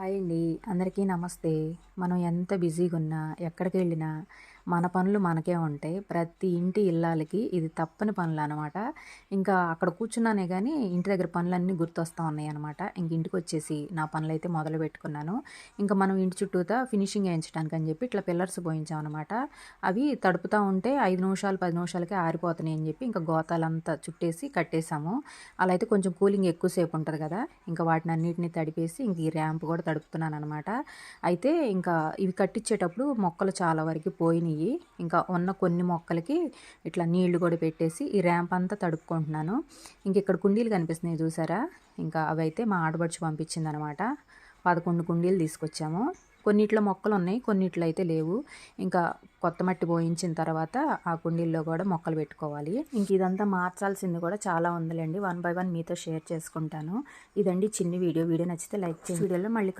Hi అండి. అందరికీ నమస్తే. మనం ఎంత బిజీగా ఉన్నా, ఎక్కడికి వెళ్ళినా మన పనులు మనకే ఉంటాయి. ప్రతి ఇంటి ఇల్లాలకి ఇది తప్పని పనులనమాట. ఇంకా అక్కడ కూర్చున్నానే గానీ ఇంటి దగ్గర పనులన్నీ గుర్తొస్తా ఉన్నాయనమాట. ఇంక ఇంటికొచ్చేసి నా పనులైతే మొదలుపెట్టుకున్నాను. ఇంకా మనం ఇంటి చుట్టూతా ఫినిషింగ్ ఏయించడానికని చెప్పి ఇట్లా పిల్లర్స్ పోయించామనమాట. అవి తడుపుతా ఉంటే 5 నిమిషాలు, 10 నిమిషాలకే ఆరిపోతున్నాయి అని చెప్పి ఇంకా గోతాలంతా చుట్టేసి కట్టేసాము. అలా అయితే కొంచెం కూలింగ్ ఎక్కువసేపు ఉంటది కదా! ఇంకా వాటినన్నిటిని తడిపేసి ఇంక ఈ ర్యాంప్ కూడా తడుపుతున్నాననమాట. అయితే ఇంకా ఇవి కట్టించేటప్పుడు మొక్కలు చాలా వరకు పోయినియి. ఇంకా ఉన్న కొన్ని మొక్కలకి ఇట్లా నీళ్లు కూడా పెట్టేసి ఈ ర్యాంప్ అంతా తడుపుకుంటున్నాను. ఇంక ఇక్కడ కుండీలు కనిపిస్తున్నాయి చూసారా? ఇంకా అవైతే మా ఆడపడుచు పంపించిందనమాట. 11 కుండీలు తీసుకొచ్చాము. కొన్నిట్లో మొక్కలున్నాయి, కొన్నిట్లో అయితే లేవు. ఇంకా కొత్త మట్టి పోయించిన తర్వాత ఆ కుండీల్లో కూడా మొక్కలు పెట్టుకోవాలి. ఇంక ఇదంతా మార్చాల్సింది కూడా చాలా ఉందిలేండి. 1 బై 1 మీతో షేర్ చేసుకుంటాను. ఇదండి చిన్ని వీడియో. వీడియో నచ్చితే లైక్ చేయండి. వీడియోలో మళ్ళీ